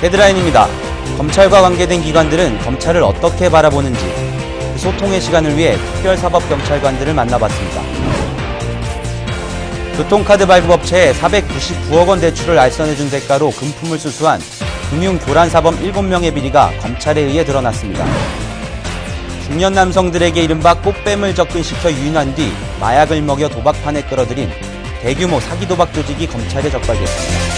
헤드라인입니다. 검찰과 관계된 기관들은 검찰을 어떻게 바라보는지 그 소통의 시간을 위해 특별사법경찰관들을 만나봤습니다. 교통카드 발급업체에 499억 원 대출을 알선해준 대가로 금품을 수수한 금융교란사범 7명의 비리가 검찰에 의해 드러났습니다. 중년 남성들에게 이른바 꽃뱀을 접근시켜 유인한 뒤 마약을 먹여 도박판에 끌어들인 대규모 사기 도박 조직이 검찰에 적발됐습니다.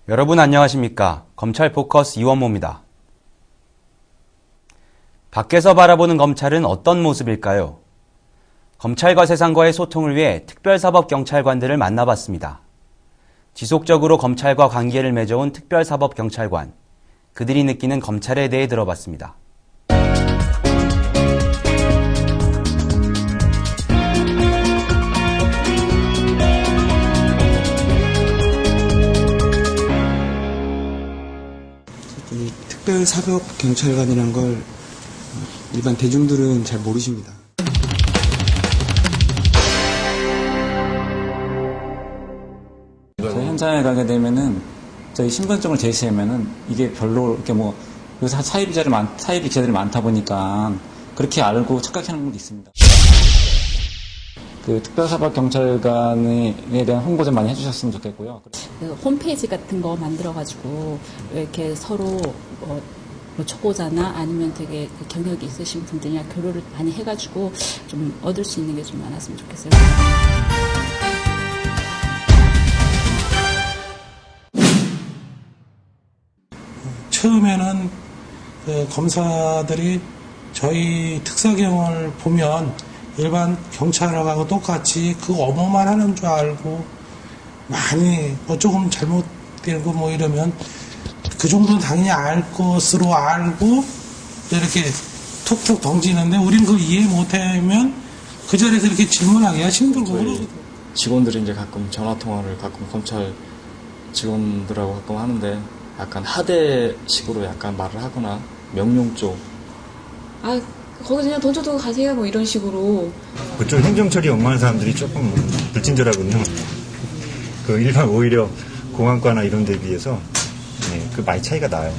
여러분 안녕하십니까? 검찰 포커스 이원모입니다. 밖에서 바라보는 검찰은 어떤 모습일까요? 검찰과 세상과의 소통을 위해 특별사법경찰관들을 만나봤습니다. 지속적으로 검찰과 관계를 맺어온 특별사법경찰관, 그들이 느끼는 검찰에 대해 들어봤습니다. 특별사법경찰관이라는 걸 일반 대중들은 잘 모르십니다. 저희 현장에 가게 되면은 저희 신분증을 제시하면은 이게 별로 이렇게 뭐 요새 사입자들이 많다 보니까 그렇게 알고 착각하는 분도 있습니다. 그 특별사법경찰관에 대한 홍보 좀 많이 해주셨으면 좋겠고요. 홈페이지 같은 거 만들어가지고 이렇게 서로 뭐 초보자나 아니면 되게 경력이 있으신 분들이랑 교류를 많이 해가지고 좀 얻을 수 있는 게 좀 많았으면 좋겠어요. 처음에는 검사들이 저희 특사경을 보면 일반 경찰하고 똑같이 그 업무만 하는 줄 알고 많이 뭐 조금 잘못된 거 뭐 이러면 그 정도는 당연히 알 것으로 알고 이렇게 툭툭 던지는데 우린 그걸 이해 못하면 그 자리에서 이렇게 질문하기가 힘들고 그러거든요. 직원들이 이제 가끔 전화통화를 가끔 검찰 직원들하고 가끔 하는데 약간 하대식으로 약간 말을 하거나 명령 쪽 거기서 그냥 던져두고 가세요 뭐 이런 식으로. 그쪽 행정처리 업무하는 사람들이 조금 불친절하군요. 그 일반 오히려 공안과나 이런 데 비해서 그 많이 차이가 나요.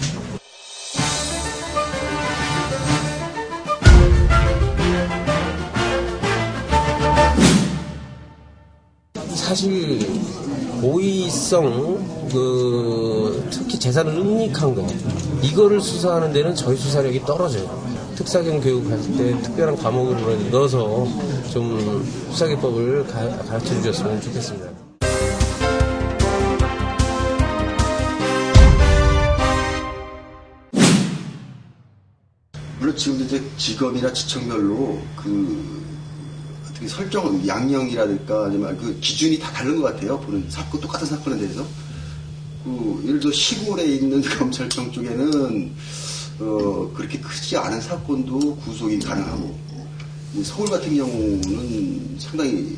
사실 고의성 특히 재산을 은닉한 거 이거를 수사하는 데는 저희 수사력이 떨어져요. 특사경 교육할 때 특별한 과목을 넣어서 좀 수사기법을 가르쳐 주셨으면 좋겠습니다. 물론 지금도 이제 직업이나 지청별로 어떻게 설정 양형이라든가 아니면 그 기준이 다 다른 것 같아요. 보는 사건 똑같은 사건에 대해서. 예를 들어 시골에 있는 검찰청 쪽에는 그렇게 크지 않은 사건도 구속이 가능하고 서울 같은 경우는 상당히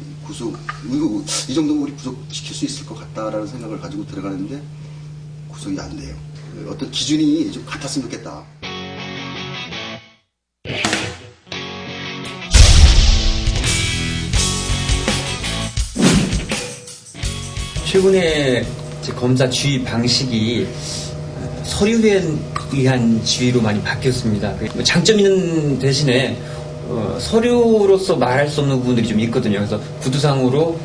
이 정도면 우리 구속시킬 수 있을 것 같다라는 생각을 가지고 들어가는데 구속이 안 돼요. 어떤 기준이 좀 같았으면 좋겠다. 최근에 검사 지휘 방식이 서류에 의한 지휘로 많이 바뀌었습니다. 장점 있는 대신에 서류로서 말할 수 없는 부분들이 좀 있거든요. 그래서 구두상으로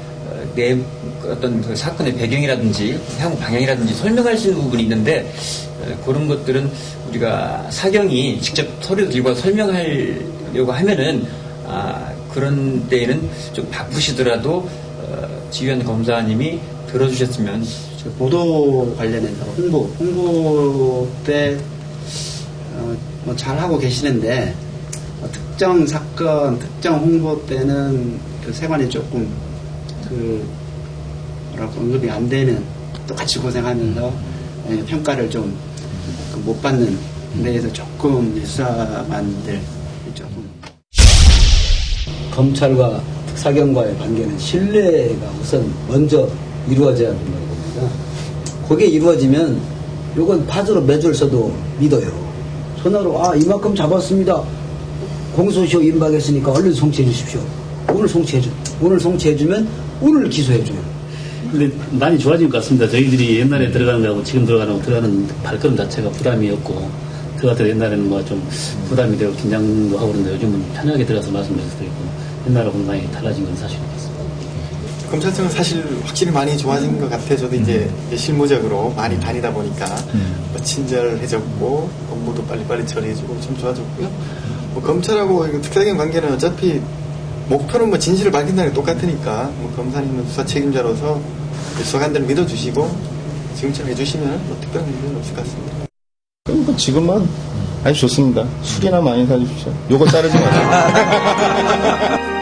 어떤 그 사건의 배경이라든지 향후 방향이라든지 설명할 수 있는 부분이 있는데 그런 것들은 우리가 사경이 직접 서류 들고 와서 설명하려고 하면은 그런 때에는 좀 바쁘시더라도 지휘원 검사님이 들어주셨으면. 보도 관련해서 홍보 때 뭐 잘하고 계시는데 특정 사건, 특정 홍보 때는 그 세관이 조금 언급이 안 되는, 똑같이 고생하면서 평가를 좀 못 받는 데에서 조금 수사관들 조금. 검찰과 특사경과의 관계는 신뢰가 우선 먼저 이루어져야 된다고 봅니다. 그게 이루어지면 요건 파즈로 매줄 써도 믿어요. 전화로 이만큼 잡았습니다. 공소시효 임박했으니까 얼른 송치해 주십시오. 오늘 송치해주면 오늘 기소해줘요. 근데 많이 좋아진 것 같습니다. 저희들이 옛날에 들어가는 거하고 지금 들어가는 발걸음 자체가 부담이었고, 그 같은 옛날에는 뭐 좀 부담이 되고 긴장도 하고 그런데 요즘은 편하게 들어가서 말씀드릴 수도 있고, 옛날하고는 많이 달라진 건 사실인 것 같습니다. 검찰청은 사실 확실히 많이 좋아진 것 같아요. 저도 이제 실무적으로 많이 다니다 보니까 뭐 친절해졌고 업무도 빨리빨리 처리해주고 좀 좋아졌고요. 뭐 검찰하고 특사경 관계는 어차피 목표는 뭐 진실을 밝힌다는 게 똑같으니까 뭐 검사님은 수사 책임자로서 수사관들을 믿어주시고 지금처럼 해주시면 뭐 특별한 문제는 없을 것 같습니다. 그럼 뭐 지금은 아주 좋습니다. 술이나 많이 사주십시오. 요거 따르지 마세요.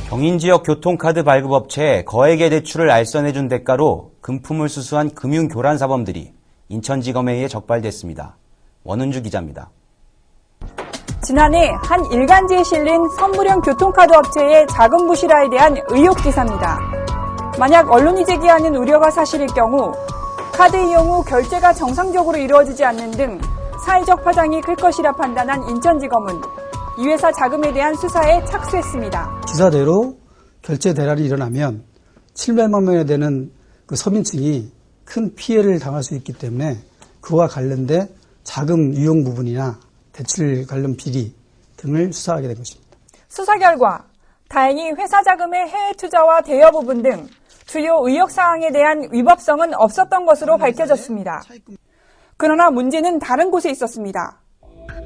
경인지역 교통카드 발급업체에 거액의 대출을 알선해준 대가로 금품을 수수한 금융교란사범들이 인천지검에 의해 적발됐습니다. 원은주 기자입니다. 지난해 한 일간지에 실린 선물형 교통카드 업체의 자금 부실화에 대한 의혹 기사입니다. 만약 언론이 제기하는 우려가 사실일 경우 카드 이용 후 결제가 정상적으로 이루어지지 않는 등 사회적 파장이 클 것이라 판단한 인천지검은 이 회사 자금에 대한 수사에 착수했습니다. 기사대로 결제 대란이 일어나면 700만 명에 되는 그 서민층이 큰 피해를 당할 수 있기 때문에 그와 관련된 자금 유용 부분이나 대출 관련 비리 등을 수사하게 된 것입니다. 수사 결과 다행히 회사 자금의 해외 투자와 대여 부분 등 주요 의혹 사항에 대한 위법성은 없었던 것으로 밝혀졌습니다. 그러나 문제는 다른 곳에 있었습니다.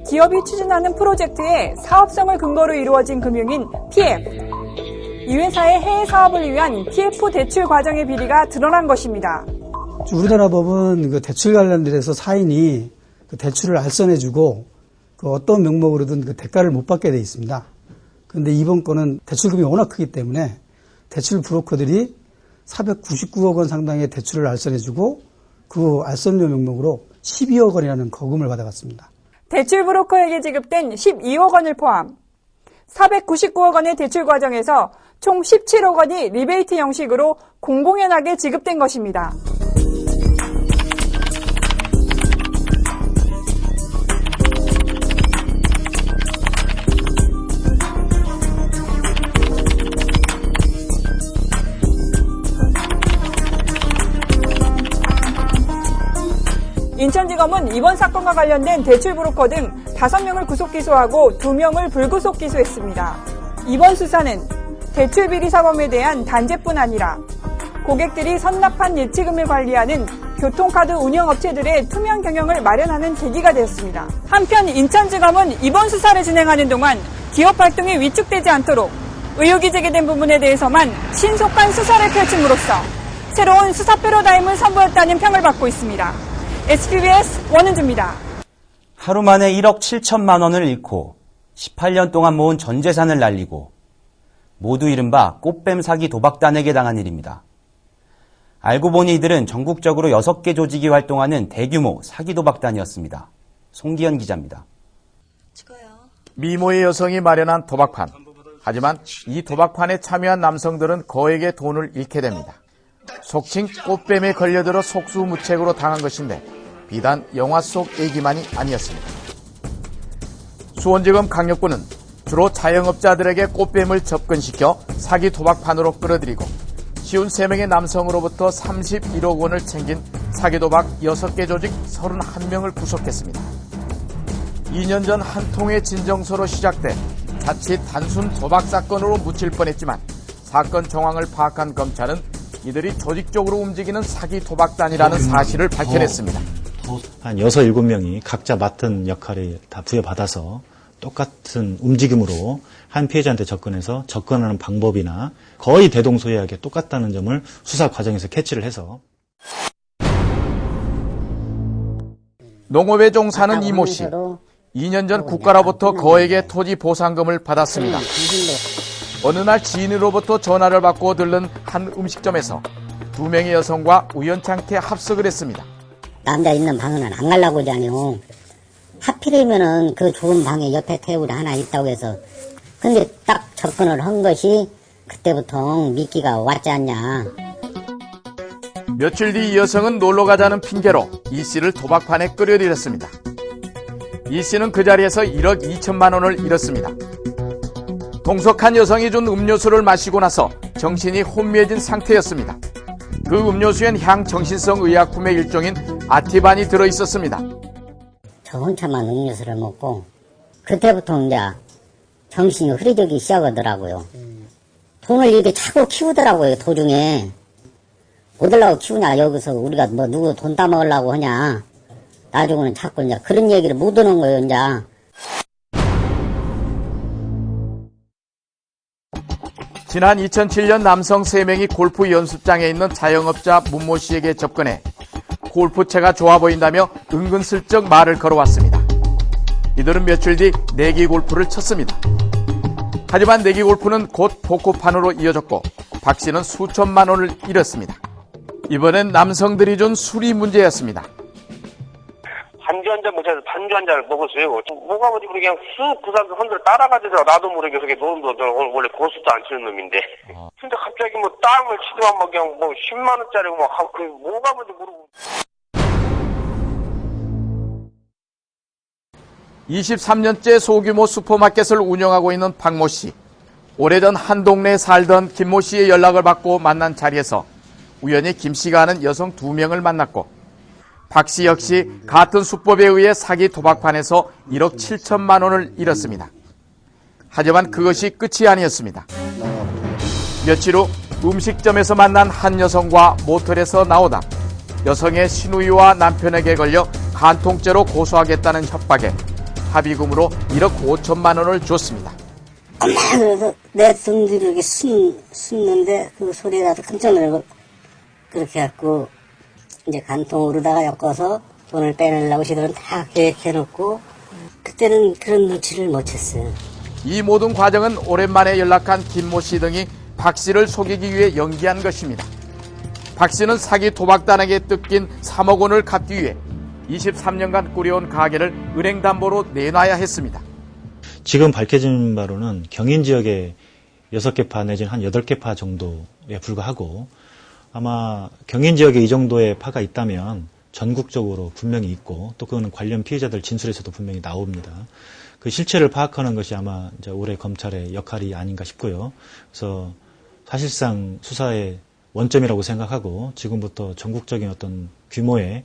기업이 추진하는 프로젝트의 사업성을 근거로 이루어진 금융인 PF. 이 회사의 해외 사업을 위한 PF 대출 과정의 비리가 드러난 것입니다. 우리나라 법은 그 대출 관련돼서 사인이 그 대출을 알선해주고 그 어떤 명목으로든 그 대가를 못 받게 돼 있습니다. 그런데 이번 건은 대출금이 워낙 크기 때문에 대출 브로커들이 499억 원 상당의 대출을 알선해주고 그 알선료 명목으로 12억 원이라는 거금을 받아갔습니다. 대출 브로커에게 지급된 12억 원을 포함 499억 원의 대출 과정에서 총 17억 원이 리베이트 형식으로 공공연하게 지급된 것입니다. 인천지검은 이번 사건과 관련된 대출 브로커 등 5명을 구속 기소하고 2명을 불구속 기소했습니다. 이번 수사는 대출 비리 사범에 대한 단죄뿐 아니라 고객들이 선납한 예치금을 관리하는 교통카드 운영업체들의 투명 경영을 마련하는 계기가 되었습니다. 한편 인천지검은 이번 수사를 진행하는 동안 기업 활동이 위축되지 않도록 의혹이 제기된 부분에 대해서만 신속한 수사를 펼침으로써 새로운 수사 패러다임을 선보였다는 평을 받고 있습니다. SBBS 원은주입니다. 하루 만에 1억 7천만 원을 잃고 18년 동안 모은 전 재산을 날리고 모두 이른바 꽃뱀 사기 도박단에게 당한 일입니다. 알고 보니 이들은 전국적으로 6개 조직이 활동하는 대규모 사기 도박단이었습니다. 송기현 기자입니다. 미모의 여성이 마련한 도박판. 하지만 이 도박판에 참여한 남성들은 거액의 돈을 잃게 됩니다. 속칭 꽃뱀에 걸려들어 속수무책으로 당한 것인데 비단 영화 속 얘기만이 아니었습니다. 수원지검 강력부는 주로 자영업자들에게 꽃뱀을 접근시켜 사기 도박판으로 끌어들이고 53명의 남성으로부터 31억 원을 챙긴 사기 도박 6개 조직 31명을 구속했습니다. 2년 전 한 통의 진정서로 시작돼 자칫 단순 도박 사건으로 묻힐 뻔했지만 사건 정황을 파악한 검찰은 이들이 조직적으로 움직이는 사기 도박단이라는 사실을 밝혀냈습니다. 한 6, 7명이 각자 맡은 역할을 다 부여받아서 똑같은 움직임으로 한 피해자한테 접근해서 접근하는 방법이나 거의 대동소이하게 똑같다는 점을 수사 과정에서 캐치를 해서 농업에 종사하는 이모 씨. 2년 전 국가로부터 거액의 토지 보상금을 받았습니다. 어느 날 지인으로부터 전화를 받고 들른 한 음식점에서 2명의 여성과 우연찮게 합석을 했습니다. 남자 있는 방은 안 가려고 하잖아요. 하필이면은 그 좋은 방에 옆에 테이블이 하나 있다고 해서 근데 딱 접근을 한 것이 그때부터 미끼가 왔지 않냐. 며칠 뒤 이 여성은 놀러 가자는 핑계로 이 씨를 도박판에 끌어들였습니다. 이 씨는 그 자리에서 1억 2천만 원을 잃었습니다. 동석한 여성이 준 음료수를 마시고 나서 정신이 혼미해진 상태였습니다. 그 음료수엔 향정신성 의약품의 일종인 아티반이 들어있었습니다. 저 혼자만 음료수를 먹고 그때부터 이제 정신이 흐려지기 시작하더라고요. 돈을 이렇게 차고 키우더라고요. 도중에 어디라고 키우냐. 여기서 우리가 뭐 누구 돈 따먹으려고 하냐. 나중에는 자꾸 이제 그런 얘기를 못 하는 거예요. 이제. 지난 2007년 남성 3명이 골프 연습장에 있는 자영업자 문모 씨에게 접근해 골프채가 좋아 보인다며 은근슬쩍 말을 걸어왔습니다. 이들은 며칠 뒤 내기 골프를 쳤습니다. 하지만 내기 골프는 곧 복구판으로 이어졌고 박 씨는 수천만 원을 잃었습니다. 이번엔 남성들이 준 술이 문제였습니다. 반주 한 잔 못해서 반주 한 잔을 먹었어요. 뭐가 어디 그냥 쑥 그 사람들 흔들 따라가지더라. 나도 모르게 그게 놈도 원래 고수도 안 치는 놈인데. 근데 갑자기 뭐 땅을 치더만 뭐 그냥 뭐 10만 원짜리 뭐 그 뭐가 뭔지 모르고. 23년째 소규모 슈퍼마켓을 운영하고 있는 박모 씨. 오래전 한 동네에 살던 김모 씨의 연락을 받고 만난 자리에서 우연히 김 씨가 아는 여성 2명을 만났고 박 씨 역시 같은 수법에 의해 사기 도박판에서 1억 7천만 원을 잃었습니다. 하지만 그것이 끝이 아니었습니다. 며칠 후 음식점에서 만난 한 여성과 모텔에서 나오다 여성의 시누이와 남편에게 걸려 간통죄로 고소하겠다는 협박에 합의금으로 1억 5천만 원을 줬습니다. 그래서 내 돈들이 이렇게 숨는데 그 소리에 나서 깜짝 놀라고 그렇게 해갖고 이제 간통으로다가 엮어서 돈을 빼내려고 시도는 다 계획해놓고 그때는 그런 눈치를 못 챘어요. 이 모든 과정은 오랜만에 연락한 김모 씨 등이 박 씨를 속이기 위해 연기한 것입니다. 박 씨는 사기 도박단에게 뜯긴 3억 원을 갚기 위해 23년간 꾸려온 가게를 은행 담보로 내놔야 했습니다. 지금 밝혀진 바로는 경인 지역에 6개 파 내지는 한 8개 파 정도에 불과하고 아마 경인 지역에 이 정도의 파가 있다면 전국적으로 분명히 있고 또 그거는 관련 피해자들 진술에서도 분명히 나옵니다. 그 실체를 파악하는 것이 아마 이제 올해 검찰의 역할이 아닌가 싶고요. 그래서 사실상 수사의 원점이라고 생각하고 지금부터 전국적인 어떤 규모의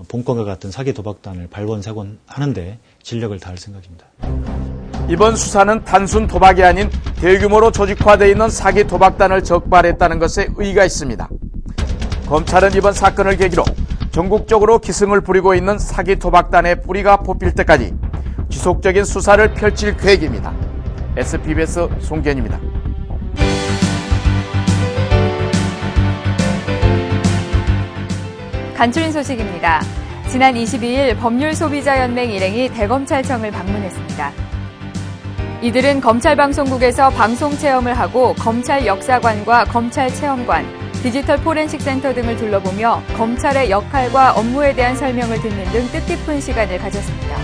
본건과 같은 사기 도박단을 발본색원하는데 진력을 다할 생각입니다. 이번 수사는 단순 도박이 아닌 대규모로 조직화되어 있는 사기 도박단을 적발했다는 것에 의의가 있습니다. 검찰은 이번 사건을 계기로 전국적으로 기승을 부리고 있는 사기 도박단의 뿌리가 뽑힐 때까지 지속적인 수사를 펼칠 계획입니다. SBS 송견입니다. 간추린 소식입니다. 지난 22일 법률소비자연맹 일행이 대검찰청을 방문했습니다. 이들은 검찰방송국에서 방송체험을 하고 검찰 역사관과 검찰체험관, 디지털 포렌식 센터 등을 둘러보며 검찰의 역할과 업무에 대한 설명을 듣는 등 뜻깊은 시간을 가졌습니다.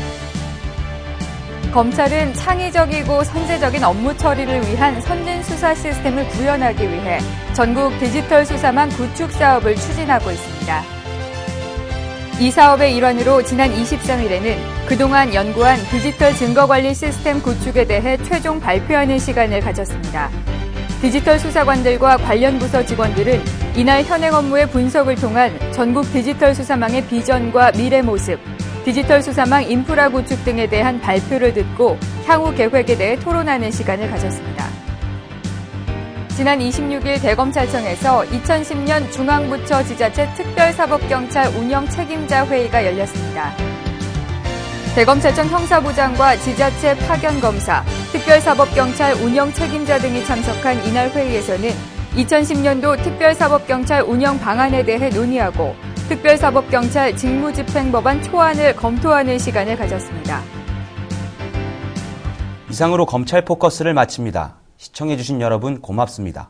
검찰은 창의적이고 선제적인 업무 처리를 위한 선진 수사 시스템을 구현하기 위해 전국 디지털 수사망 구축 사업을 추진하고 있습니다. 이 사업의 일환으로 지난 23일에는 그동안 연구한 디지털 증거관리 시스템 구축에 대해 최종 발표하는 시간을 가졌습니다. 디지털 수사관들과 관련 부서 직원들은 이날 현행 업무의 분석을 통한 전국 디지털 수사망의 비전과 미래 모습, 디지털 수사망 인프라 구축 등에 대한 발표를 듣고 향후 계획에 대해 토론하는 시간을 가졌습니다. 지난 26일 대검찰청에서 2010년 중앙부처 지자체 특별사법경찰 운영 책임자 회의가 열렸습니다. 대검찰청 형사부장과 지자체 파견검사, 특별사법경찰 운영 책임자 등이 참석한 이날 회의에서는 2010년도 특별사법경찰 운영 방안에 대해 논의하고 특별사법경찰 직무집행법안 초안을 검토하는 시간을 가졌습니다. 이상으로 검찰 포커스를 마칩니다. 시청해주신 여러분 고맙습니다.